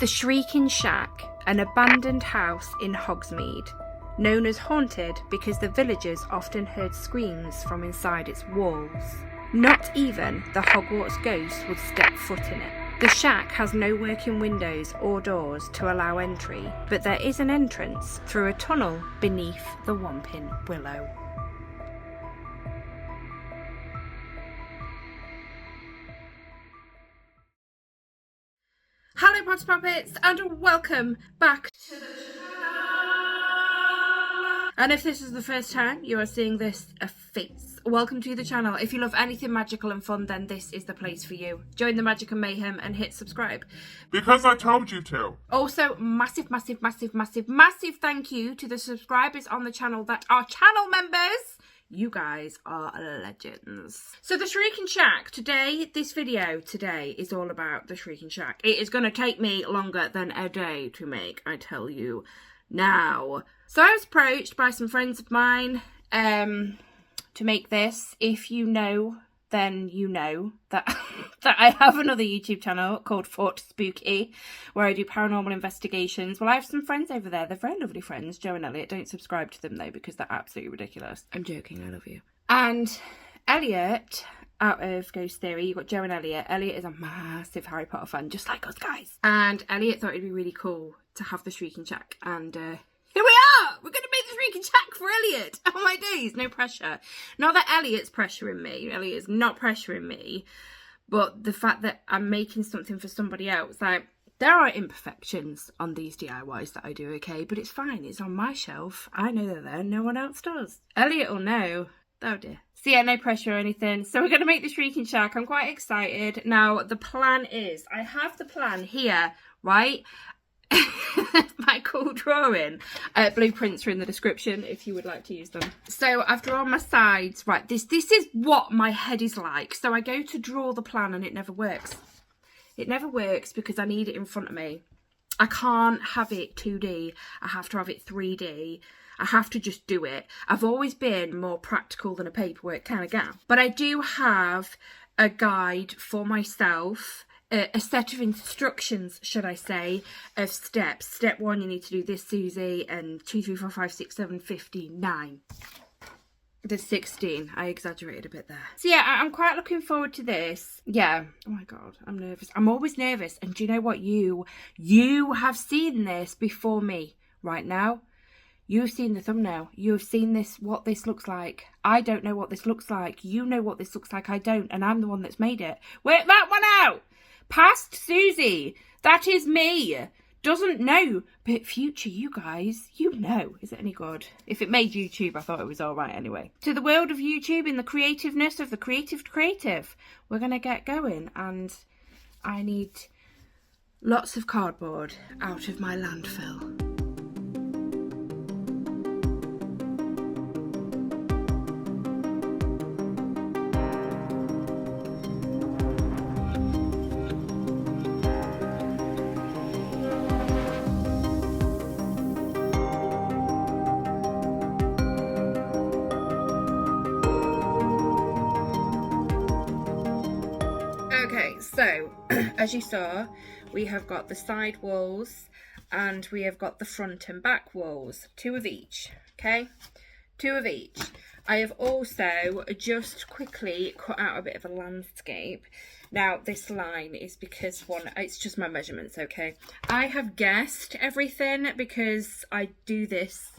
The Shrieking Shack, an abandoned house in Hogsmeade, known as haunted because the villagers often heard screams from inside its walls. Not even the Hogwarts ghost would step foot in it. The shack has no working windows or doors to allow entry, but there is an entrance through a tunnel beneath the Whomping Willow. Hello Poppets and welcome back to the channel. And if this is the first time you are seeing this face, welcome to the channel. If you love anything magical and fun, then this is the place for you. Join the magic and mayhem and hit subscribe. Because I told you to. Also, massive thank you to the subscribers on the channel that are channel members. You guys are legends. So the Shrieking Shack, this video today is all about the Shrieking Shack. It is going to take me longer than a day to make, I tell you now. So I was approached by some friends of mine to make this. If you know, then you know that that I have another YouTube channel called Fort Spooky, where I do paranormal investigations. Well, I have some friends over there. They're very lovely friends, Joe and Elliot. Don't subscribe to them though, because they're absolutely ridiculous. I'm joking, I love you. And Elliot, out of Ghost Theory, you've got Joe and Elliot. Elliot is a massive Harry Potter fan, just like us guys. And Elliot thought it'd be really cool to have the Shrieking Shack, and here we are! We're going to make the Shrieking Shack for Elliot! Oh my days, no pressure. Not that Elliot's pressuring me. Elliot is not pressuring me. But the fact that I'm making something for somebody else, like, there are imperfections on these DIYs that I do, okay? But it's fine. It's on my shelf. I know they're there. No one else does. Elliot will know. Oh dear. So yeah, no pressure or anything. So we're going to make the Shrieking Shack. I'm quite excited. Now, the plan is, I have the plan here, right? My cool drawing. Blueprints are in the description if you would like to use them. So I've drawn my sides. Right, this is what my head is like. So I go to draw the plan and it never works. It never works because I need it in front of me. I can't have it 2D. I have to have it 3D. I have to just do it. I've always been more practical than a paperwork kind of gal. But I do have a guide for myself. A set of instructions, should I say, of steps. Step 1, you need to do this, Susie, and 2, 3, 4, 5, 6, 7, 59. There's 16. I exaggerated a bit there. So yeah, I'm quite looking forward to this. Yeah. Oh my God, I'm nervous. I'm always nervous. And do you know what? You have seen this before me right now. You've seen the thumbnail. You've seen this, what this looks like. I don't know what this looks like. You know what this looks like. I don't. And I'm the one that's made it. Work that one out. Past Susie, that is me, doesn't know, but future you guys, you know. Is it any good? If it made YouTube, I thought it was all right anyway. To the world of YouTube, in the creativeness of the creative, we're going to get going, and I need lots of cardboard out of my landfill. Okay, so as you saw, we have got the side walls and we have got the front and back walls, 2 of each, okay? 2 of each. I have also just quickly cut out a bit of a landscape. Now, this line is because it's just my measurements, okay? I have guessed everything because I do this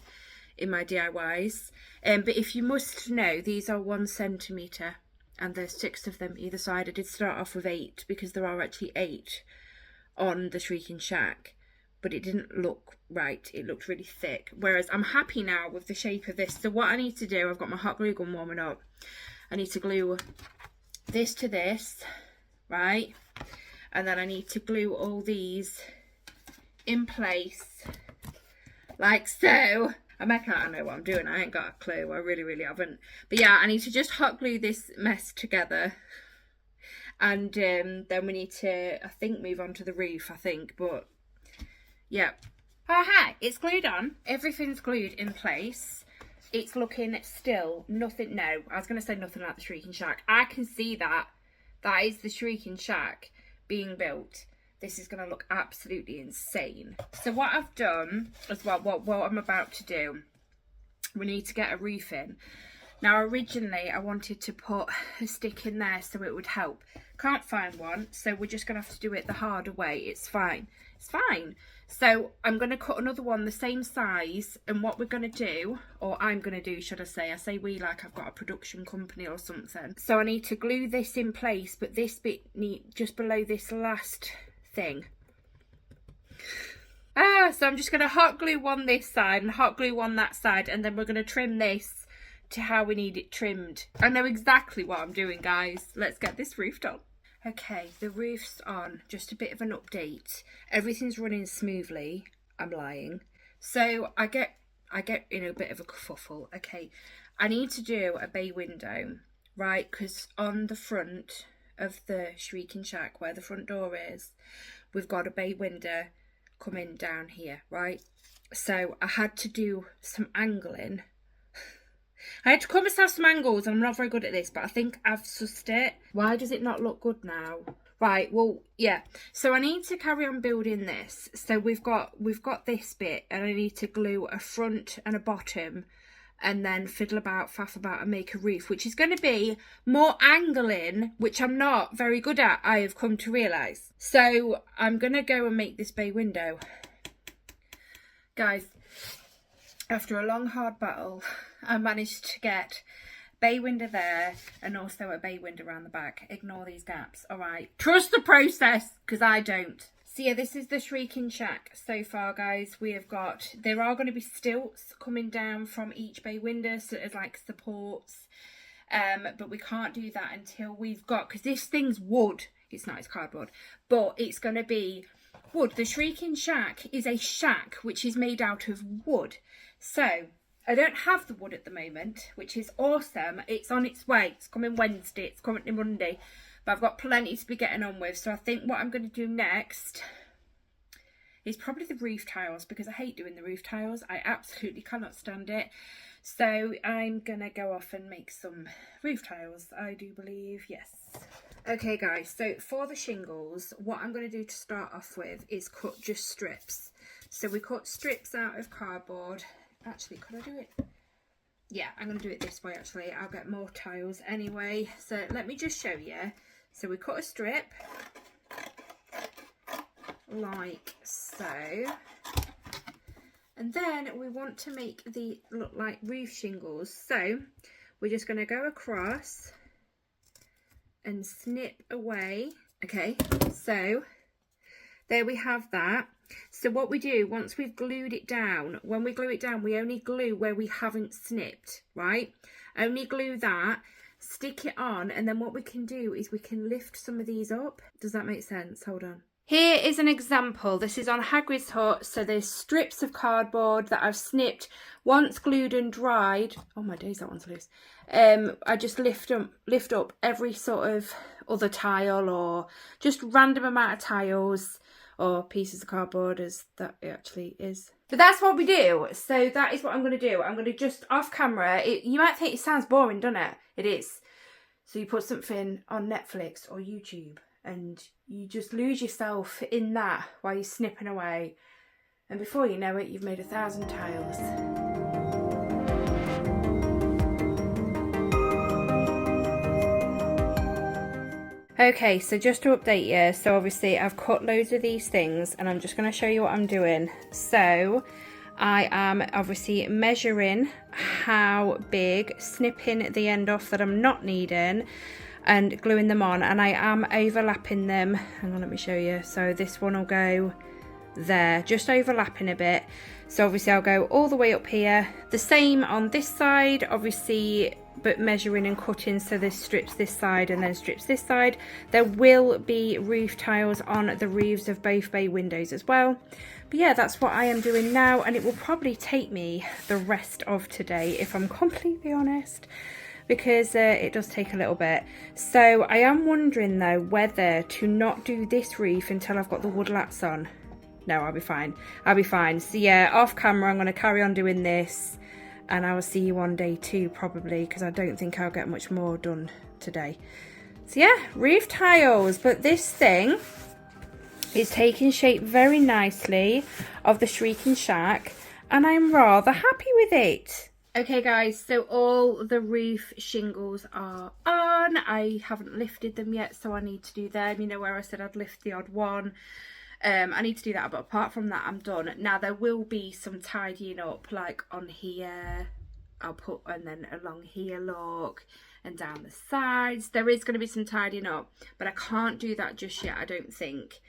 in my DIYs. But if you must know, these are 1 centimetre. And there's 6 of them either side. I did start off with 8 because there are actually 8 on the Shrieking Shack, but it didn't look right. It looked really thick. Whereas I'm happy now with the shape of this. So what I need to do, I've got my hot glue gun warming up. I need to glue this to this, right? And then I need to glue all these in place like so. I don't know what I'm doing. I ain't got a clue. I really haven't. But yeah, I need to just hot glue this mess together. And then we need to, I think, move on to the roof, I think. But yeah. Oh, hi. It's glued on. Everything's glued in place. It's looking still nothing. No, I was going to say nothing like the Shrieking Shack. I can see that. That is the Shrieking Shack being built. this is going to look absolutely insane. So what I've done as well, what I'm about to do, we need to get a roof in. Now originally I wanted to put a stick in there so it would help. Can't find one, so we're just going to have to do it the harder way. It's fine. It's fine. So I'm going to cut another one the same size, and what we're going to do, or I'm going to do, should I say we like I've got a production company or something. So I need to glue this in place, but this bit just below this last thing. So I'm just going to hot glue one this side and hot glue one that side, and then we're going to trim this to how we need it trimmed. I know exactly what I'm doing, guys. Let's get this roof done. Okay, the roof's on. Just a bit of an update. Everything's running smoothly. I'm lying. So I get in a bit of a kerfuffle. Okay, I need to do a bay window, right? Because on the front of the Shrieking Shack, where the front door is, we've got a bay window coming down here, right? So I had to do some angling. I had to cut myself some angles, and I'm not very good at this, but I think I've sussed it. Why does it not look good now? Right, well, yeah. So I need to carry on building this. So we've got this bit, and I need to glue a front and a bottom, and then fiddle about, faff about, and make a roof, which is going to be more angling, which I'm not very good at, I have come to realise. So I'm going to go and make this bay window. Guys, after a long, hard battle, I managed to get bay window there and also a bay window around the back. Ignore these gaps, all right? Trust the process, because I don't. So yeah, this is the Shrieking Shack so far, guys. We have got, there are going to be stilts coming down from each bay window, so as like supports. But we can't do that until we've got, because this thing's wood. It's not, it's cardboard. But it's going to be wood. The Shrieking Shack is a shack which is made out of wood. So I don't have the wood at the moment, which is awesome. It's on its way. It's coming Wednesday. It's currently Monday. But I've got plenty to be getting on with. So I think what I'm going to do next is probably the roof tiles, because I hate doing the roof tiles. I absolutely cannot stand it. So I'm going to go off and make some roof tiles, I do believe. Yes. Okay, guys. So for the shingles, what I'm going to do to start off with is cut just strips. So we cut strips out of cardboard. Actually, could I do it? Yeah, I'm going to do it this way, actually. I'll get more tiles anyway. So let me just show you. So we cut a strip like so. And then we want to make the look like roof shingles. So we're just going to go across and snip away. Okay, so there we have that. So what we do, once we've glued it down, when we glue it down, we only glue where we haven't snipped, right? Only glue that, stick it on, and then what we can do is we can lift some of these up. Does that make sense? Hold on. Here is an example. This is on Hagrid's hut. So there's strips of cardboard that I've snipped. Once glued and dried, oh my days, that one's loose. I just lift up every sort of other tile, or just random amount of tiles, or pieces of cardboard, as that it actually is. But that's what we do. So that is what I'm going to do. I'm going to just off camera. You might think it sounds boring, doesn't it? It is. So you put something on Netflix or YouTube and you just lose yourself in that while you're snipping away. And before you know it, you've made 1,000 tiles. Okay, so just to update you, so obviously I've cut loads of these things and I'm just going to show you what I'm doing. So I am obviously measuring how big, snipping the end off that I'm not needing and gluing them on, and I am overlapping them. Hang on, let me show you. So this one will go there, just overlapping a bit. So obviously I'll go all the way up here. The same on this side, obviously, but measuring and cutting, so there's strips this side and then strips this side. There will be roof tiles on the roofs of both bay windows as well. But yeah, that's what I am doing now, and it will probably take me the rest of today, if I'm completely honest, because it does take a little bit. So I am wondering though whether to not do this roof until I've got the wood lats on. No, I'll be fine. I'll be fine. So yeah, off camera I'm going to carry on doing this, and I will see you on day 2 probably, because I don't think I'll get much more done today. So yeah, roof tiles. But this thing It's taking shape very nicely of the Shrieking shack, and I'm rather happy with it. Okay guys, so all the roof shingles are on. I haven't lifted them yet, so I need to do them. You know where I said I'd lift the odd one. I need to do that, but apart from that, I'm done. Now there will be some tidying up, like on here, I'll put, and then along here, look, and down the sides. There is going to be some tidying up, but I can't do that just yet, I don't think.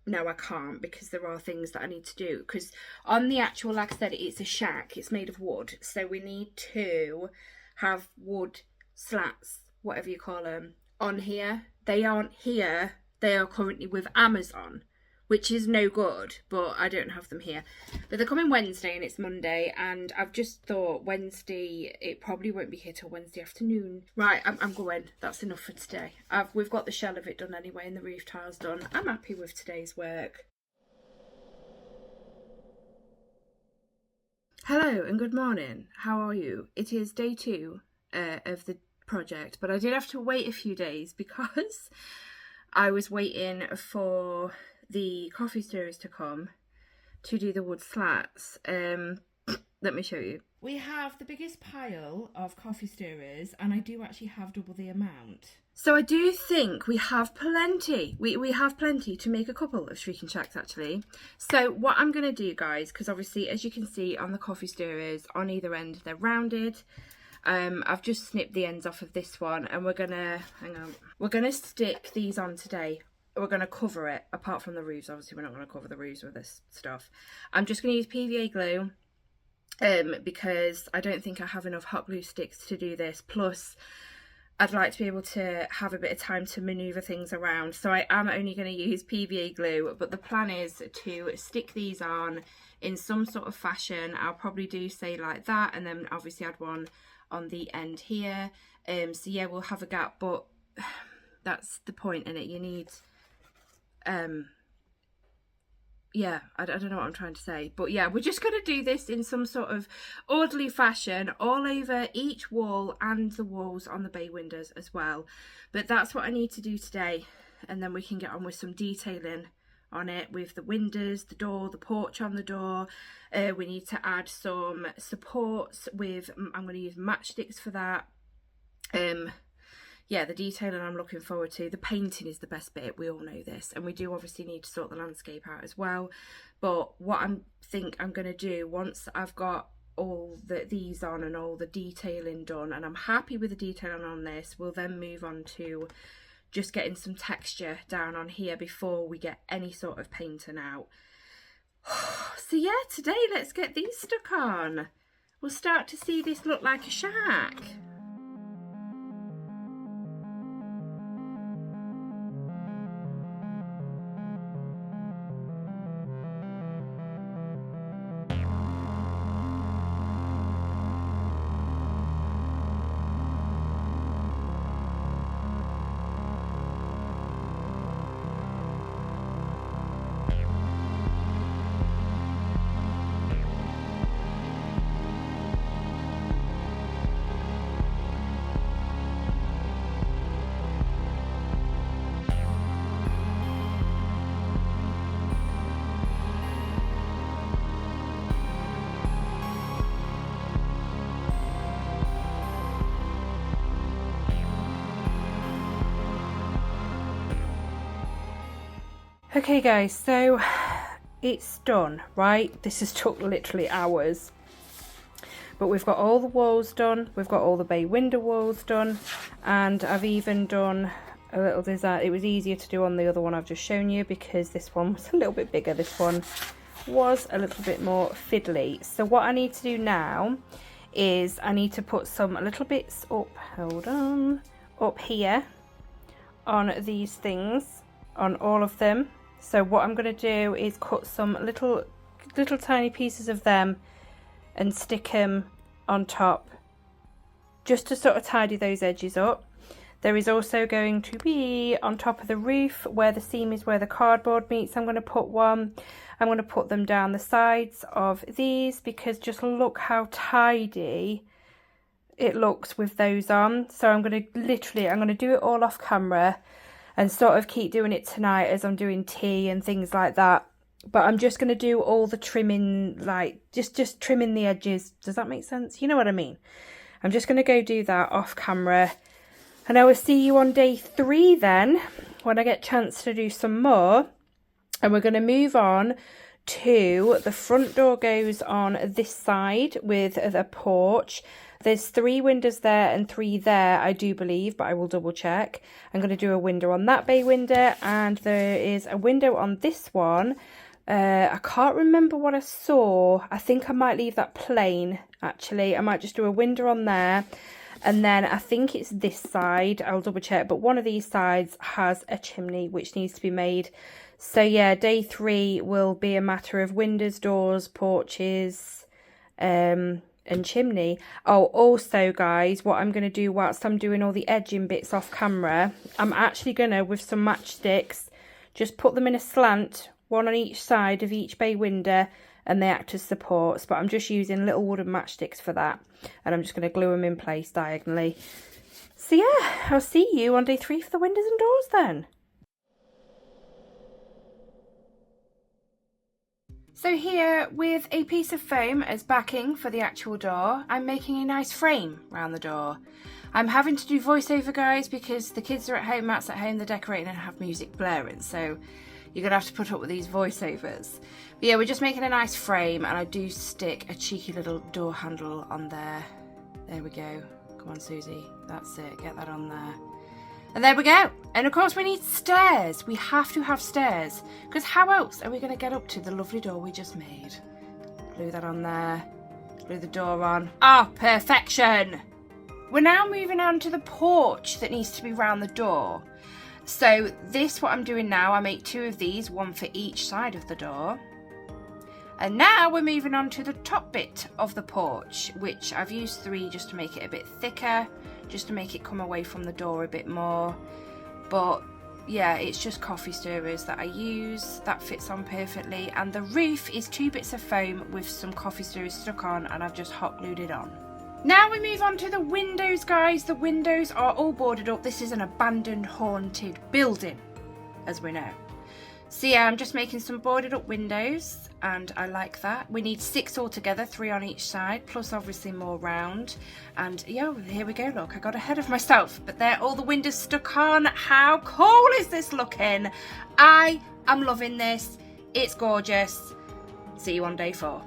No, I can't, because there are things that I need to do. Because on the actual, like I said, it's a shack. It's made of wood. So we need to have wood slats, whatever you call them, on here. They aren't here. They are currently with Amazon, which is no good, but I don't have them here. But they're coming Wednesday and it's Monday, and I've just thought Wednesday, it probably won't be here till Wednesday afternoon. Right, I'm going. That's enough for today. We've got the shell of it done anyway and the roof tiles done. I'm happy with today's work. Hello and good morning. How are you? It is day 2 of the project, but I did have to wait a few days because I was waiting for the coffee stirrers to come to do the wood slats. Let me show you. We have the biggest pile of coffee stirrers, and I do actually have double the amount. So I do think we have plenty. We have plenty to make a couple of Shrieking shacks actually. So what I'm going to do, guys, because obviously as you can see on the coffee stirrers on either end they're rounded. I've just snipped the ends off of this one, and we're gonna, hang on, we're gonna stick these on today. We're gonna cover it, apart from the roofs. Obviously we're not gonna cover the roofs with this stuff. I'm just gonna use PVA glue, because I don't think I have enough hot glue sticks to do this. Plus, I'd like to be able to have a bit of time to maneuver things around. So I am only gonna use PVA glue, but the plan is to stick these on in some sort of fashion. I'll probably do, say, like that, and then obviously add one on the end here. So yeah, we'll have a gap, but that's the point in it. You need yeah, I don't know what I'm trying to say, but yeah, we're just going to do this in some sort of orderly fashion all over each wall and the walls on the bay windows as well. But that's what I need to do today, and then we can get on with some detailing on it with the windows, the door, the porch on the door. We need to add some supports with, I'm going to use matchsticks for that. Yeah, the detailing I'm looking forward to. The painting is the best bit, we all know this, and we do obviously need to sort the landscape out as well. But what I think I'm going to do, once I've got all these on and all the detailing done, and I'm happy with the detailing on this, we'll then move on to just getting some texture down on here before we get any sort of painting out. So yeah, today let's get these stuck on. We'll start to see this look like a shack. Okay guys, so it's done, right? This has took literally hours. But we've got all the walls done, we've got all the bay window walls done, and I've even done a little design. It was easier to do on the other one I've just shown you because this one was a little bit bigger. This one was a little bit more fiddly. So what I need to do now is I need to put some little bits up, hold on, up here on these things, on all of them. So what I'm going to do is cut some little tiny pieces of them and stick them on top just to sort of tidy those edges up. There is also going to be on top of the roof where the seam is where the cardboard meets. I'm going to put one. I'm going to put them down the sides of these because just look how tidy it looks with those on. So I'm going to do it all off camera. and sort of keep doing it tonight as I'm doing tea and things like that. But I'm just going to do all the trimming, like just trimming the edges. Does that make sense? You know what I mean? I'm just going to go do that off camera. And I will see you on day 3 then, when I get a chance to do some more. And we're going to move on to the front door goes on this side with the porch. There's 3 windows there and 3 there, I do believe, but I will double check. I'm going to do a window on that bay window, and there is a window on this one. I can't remember what I saw. I think I might leave that plain, actually. I might just do a window on there. And then I think it's this side. I'll double check. But one of these sides has a chimney which needs to be made. So yeah, day 3 will be a matter of windows, doors, porches, and chimney. Oh, also guys, what I'm going to do whilst I'm doing all the edging bits off camera, I'm actually going to, with some matchsticks, just put them in a slant, one on each side of each bay window, and they act as supports. But I'm just using little wooden matchsticks for that, and I'm just going to glue them in place diagonally. So yeah, I'll see you on day 3 for the windows and doors then. So here, with a piece of foam as backing for the actual door, I'm making a nice frame around the door. I'm having to do voiceover, guys, because the kids are at home, Matt's at home, they're decorating and have music blaring, so you're going to have to put up with these voiceovers. But yeah, we're just making a nice frame, and I do stick a cheeky little door handle on there. There we go. Come on, Susie. That's it. Get that on there. And there we go. And of course we need stairs. We have to have stairs, because how else are we going to get up to the lovely door we just made? Glue that on there. Glue the door on. Ah, perfection. We're now moving on to the porch that needs to be round the door. So this, what I'm doing now, I make 2 of these, 1 for each side of the door. And now we're moving on to the top bit of the porch, which I've used 3 just to make it a bit thicker, just to make it come away from the door a bit more. But yeah, it's just coffee stirrers that I use. That fits on perfectly. And the roof is 2 bits of foam with some coffee stirrers stuck on, and I've just hot glued it on. Now we move on to the windows, guys. The windows are all boarded up. This is an abandoned, haunted building, as we know. So yeah, I'm just making some boarded up windows, and I like that. We need 6 altogether, 3 on each side, plus obviously more round. And yeah, here we go. Look, I got ahead of myself, but there, all the windows stuck on. How cool is this looking? I am loving this. It's gorgeous. See you on day 4.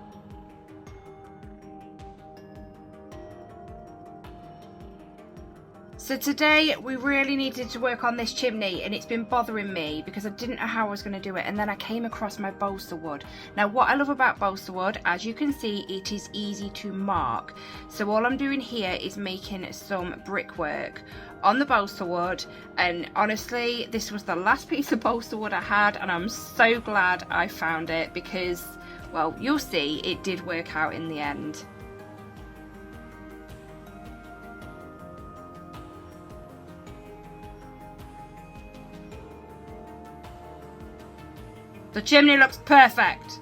So today we really needed to work on this chimney, and it's been bothering me because I didn't know how I was going to do it, and then I came across my balsa wood. Now what I love about balsa wood, as you can see, it is easy to mark. So all I'm doing here is making some brickwork on the balsa wood, and honestly this was the last piece of balsa wood I had, and I'm so glad I found it because, well, you'll see, it did work out in the end. The chimney looks perfect.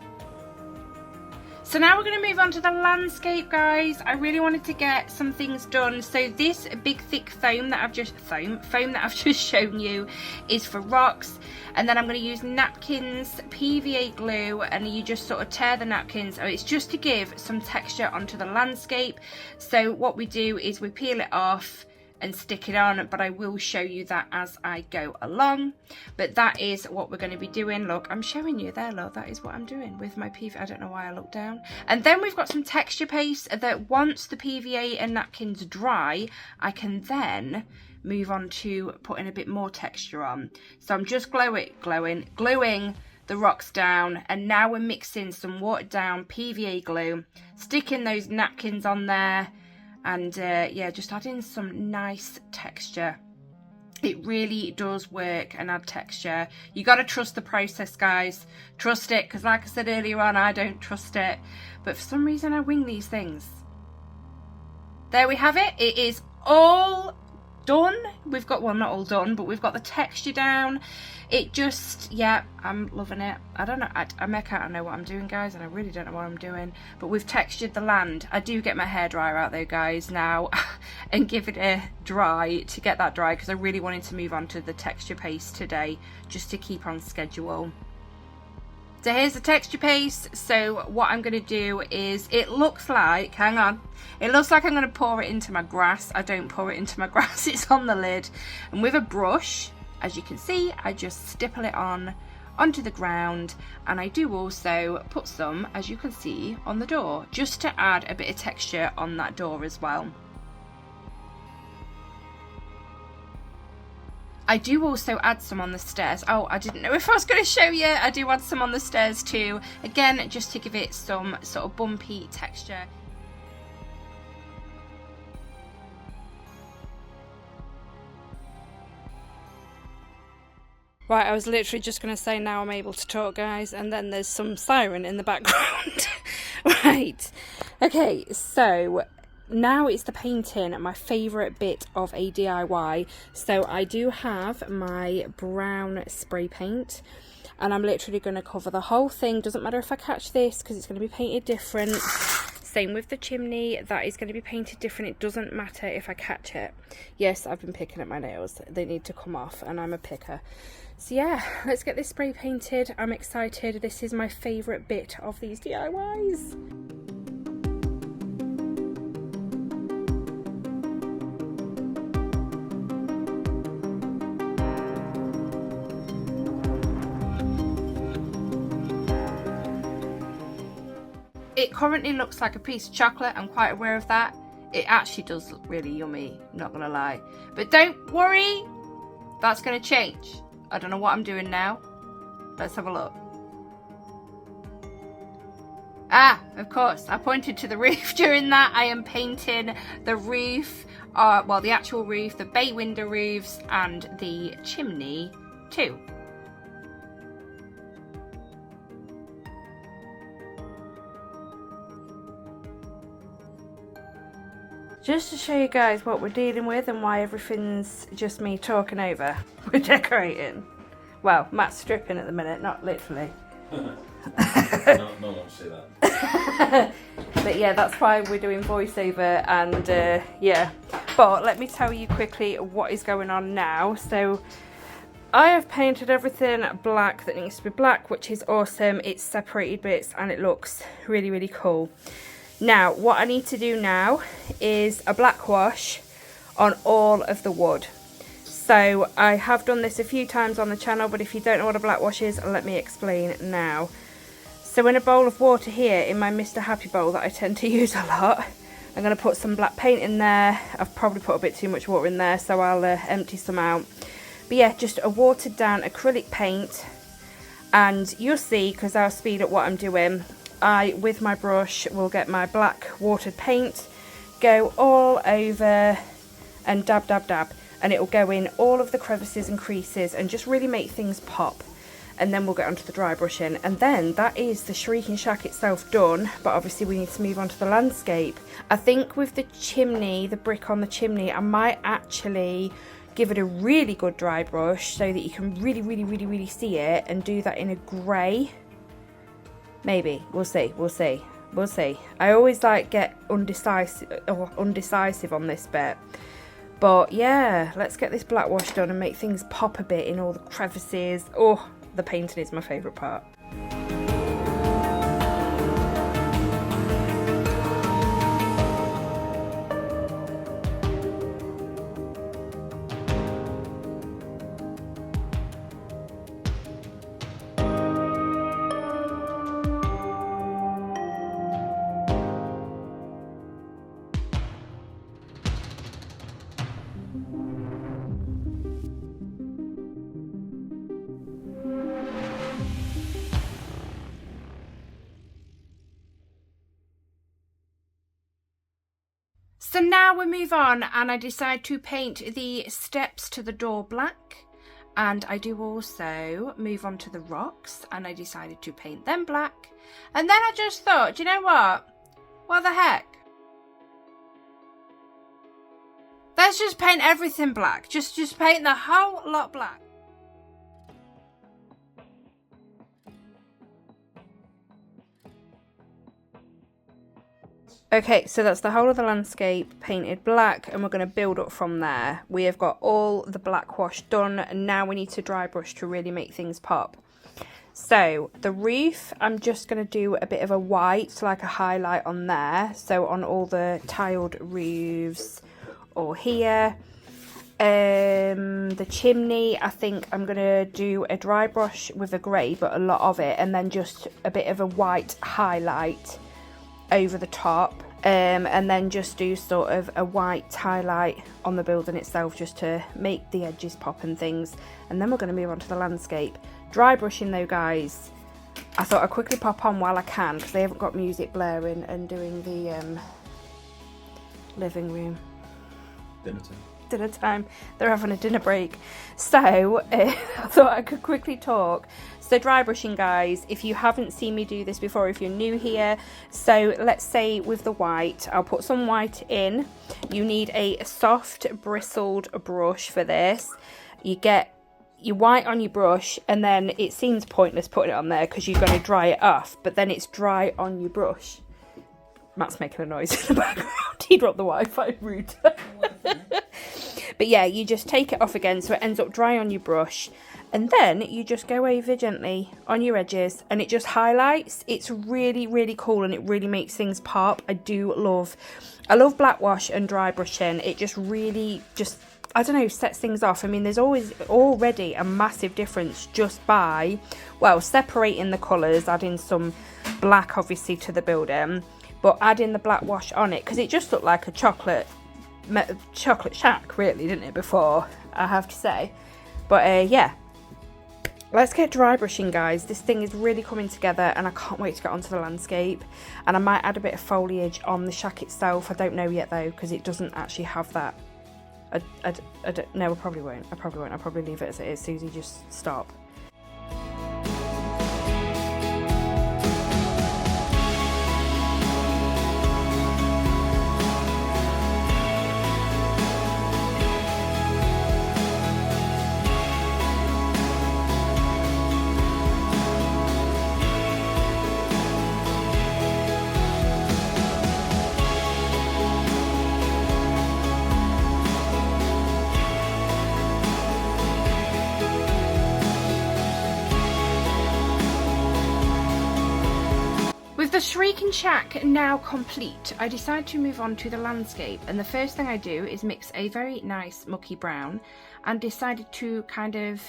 So now we're going to move on to the landscape, guys. I really wanted to get some things done. So this big thick foam that I've just shown you is for rocks, and then I'm going to use napkins, PVA glue, and you just sort of tear the napkins. It's just to give some texture onto the landscape. So what we do is we peel it off and stick it on, but I will show you that as I go along. But that is what we're going to be doing. Look, I'm showing you there, look, that is what I'm doing with my PVA. I don't know why I looked down. And then we've got some texture paste that once the PVA and napkins dry, I can then move on to putting a bit more texture on. So I'm just gluing the rocks down, and now we're mixing some watered down PVA glue, sticking those napkins on there, and yeah, just adding some nice texture. It really does work and add texture. You got to trust the process, guys. Trust it, because like I said earlier on, I don't trust it, but for some reason I wing these things. There we have it. It is all done. We've got, well, not all done, but we've got the texture down. It just, yeah, I'm loving it. I don't know, I make out I know what I'm doing, guys, and I really don't know what I'm doing. But we've textured the land. I do get my hairdryer out though, guys, now and give it a dry to get that dry, because I really wanted to move on to the texture paste today just to keep on schedule. So here's the texture paste. So what I'm going to do is, it looks like, hang on, it looks like I'm going to pour it into my grass. I don't pour it into my grass, it's on the lid. And with a brush, as you can see, I just stipple it onto the ground, and I do also put some, as you can see, on the door, just to add a bit of texture on that door as well. I do also add some on the stairs. Oh, I didn't know if I was going to show you. I do add some on the stairs too. Again, just to give it some sort of bumpy texture. Right, I was literally just going to say now I'm able to talk, guys, and then there's some siren in the background. Right. Okay, so now it's the painting, my favourite bit of a DIY. So I do have my brown spray paint, and I'm literally going to cover the whole thing. Doesn't matter if I catch this, because it's going to be painted different. Same with the chimney, that is going to be painted different. It doesn't matter if I catch it. Yes, I've been picking at my nails. They need to come off, and I'm a picker. So yeah, let's get this spray painted. I'm excited. This is my favourite bit of these DIYs. It currently looks like a piece of chocolate, I'm quite aware of that. It actually does look really yummy, not gonna lie. But don't worry, that's gonna change. I don't know what I'm doing now. Let's have a look. Ah, of course, I pointed to the roof during that. I am painting the roof, well, the actual roof, the bay window roofs, and the chimney too. Just to show you guys what we're dealing with and why everything's just me talking over. We're decorating. Well, Matt's stripping at the minute, not literally. No one wants to see that. But yeah, that's why we're doing voiceover, and yeah. But let me tell you quickly what is going on now. So I have painted everything black that needs to be black, which is awesome. It's separated bits and it looks really, really cool. Now, what I need to do now is a black wash on all of the wood. So I have done this a few times on the channel, but if you don't know what a black wash is, let me explain now. So in a bowl of water here, in my Mr. Happy bowl that I tend to use a lot, I'm going to put some black paint in there. I've probably put a bit too much water in there, so I'll empty some out. But yeah, just a watered down acrylic paint, and you'll see, because I'll speed up what I'm doing, I, with my brush, will get my black watered paint, go all over and dab, dab, dab, and it will go in all of the crevices and creases and just really make things pop. And then we'll get onto the dry brushing, and then that is the Shrieking shack itself done. But obviously we need to move on to the landscape. I think with the chimney, the brick on the chimney, I might actually give it a really good dry brush so that you can really, really, really, really see it, and do that in a grey. Maybe, we'll see, we'll see, we'll see. I always like get undecisive on this bit. But yeah, let's get this black wash done and make things pop a bit in all the crevices. Oh, the painting is my favourite part. So now we move on, and I decide to paint the steps to the door black, and I do also move on to the rocks, and I decided to paint them black. And then I just thought, you know what the heck, Let's just paint everything black. Just paint the whole lot black. Okay, so that's the whole of the landscape painted black, and we're going to build up from there. We have got all the black wash done, and now we need to dry brush to really make things pop. So the roof, I'm just going to do a bit of a white, like a highlight on there. So on all the tiled roofs or here. The chimney, I think I'm going to do a dry brush with a grey, but a lot of it, and then just a bit of a white highlight over the top, and then just do sort of a white highlight on the building itself just to make the edges pop and things. And then we're going to move on to the landscape. Dry brushing though, guys, I thought I'd quickly pop on while I can because they haven't got music blaring and doing the living room dinner time. They're having a dinner break, so I thought I could quickly talk. So dry brushing, guys, if you haven't seen me do this before, if you're new here, so let's say with the white, I'll put some white in. You need a soft bristled brush for this. You get your white on your brush, and then it seems pointless putting it on there because you're going to dry it off, but then it's dry on your brush. Matt's making a noise in the background. He dropped the Wi-Fi router. But yeah, you just take it off again so it ends up dry on your brush, and then you just go over gently on your edges and it just highlights. It's really, really cool, and it really makes things pop. I love black wash and dry brushing. It just really I don't know, sets things off. I mean, there's already a massive difference just by, well, separating the colours, adding some black obviously to the building, but adding the black wash on it, because it just looked like a chocolate shack really, didn't it, before, I have to say. But yeah, let's get dry brushing, guys. This thing is really coming together and I can't wait to get onto the landscape. And I might add a bit of foliage on the shack itself. I don't know yet though, because it doesn't actually have that. I don't know. I probably won't. I'll probably leave it as it is. Susie, just stop. With the Shrieking shack now complete, I decide to move on to the landscape, and the first thing I do is mix a very nice mucky brown, and decided to kind of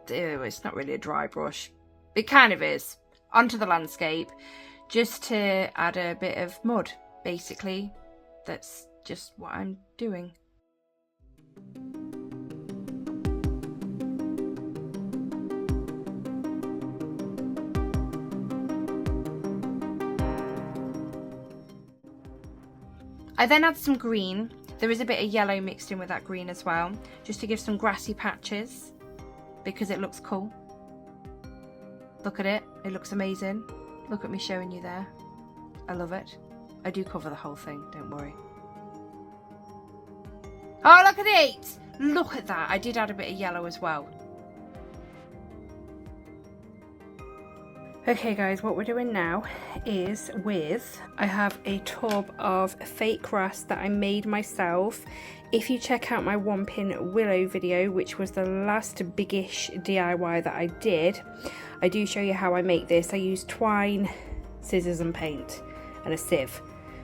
it's not really a dry brush, it kind of is, onto the landscape, just to add a bit of mud, basically. That's just what I'm doing. I then add some green. There is a bit of yellow mixed in with that green as well, just to give some grassy patches, because it looks cool. Look at it, it looks amazing. Look at me showing you there. I love it. I do cover the whole thing, don't worry. Oh, look at it! Look at that, I did add a bit of yellow as well. Okay guys, what we're doing now is I have a tub of fake grass that I made myself. If you check out my 1-pin willow video, which was the last biggish DIY that I did, I do show you how I make this. I use twine, scissors and paint and a sieve.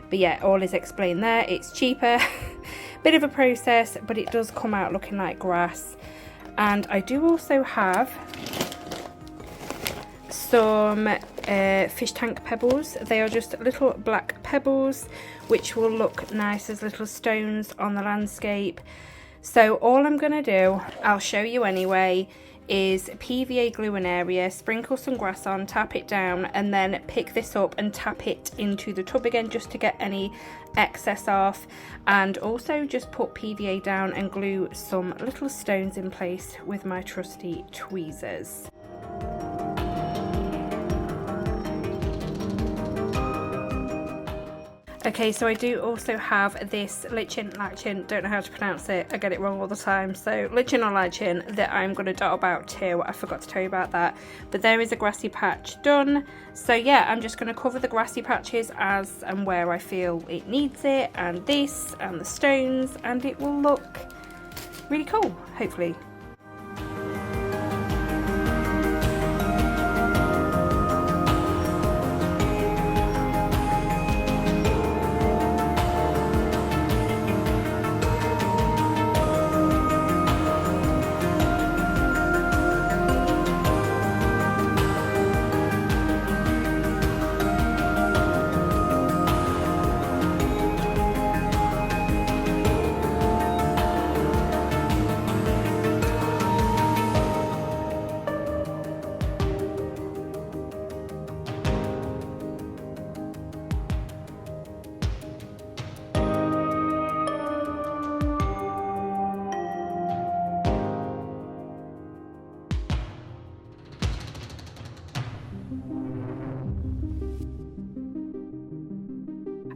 But yeah, all is explained there. It's cheaper, bit of a process, but it does come out looking like grass. And I do also have some fish tank pebbles. They are just little black pebbles which will look nice as little stones on the landscape. So all I'm gonna do, I'll show you anyway, is PVA glue an area, sprinkle some grass on, tap it down, and then pick this up and tap it into the tub again just to get any excess off, and also just put PVA down and glue some little stones in place with my trusty tweezers. Okay, so I do also have this lichen, don't know how to pronounce it, I get it wrong all the time, so lichen or lichen that I'm going to dot about too. I forgot to tell you about that, but there is a grassy patch done. So yeah, I'm just going to cover the grassy patches as and where I feel it needs it, and this and the stones, and it will look really cool, hopefully.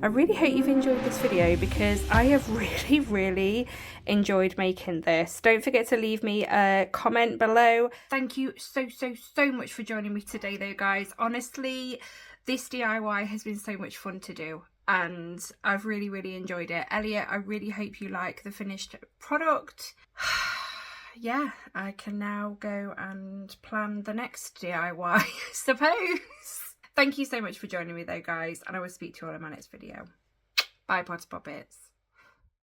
I really hope you've enjoyed this video because I have really enjoyed making this. Don't forget to leave me a comment below. Thank you so much for joining me today though, guys. Honestly, this DIY has been so much fun to do and I've really enjoyed it. Elliot, I really hope you like the finished product. Yeah, I can now go and plan the next DIY, I suppose. Thank you so much for joining me though, guys, and I will speak to you all in my next video. Bye, Poppets.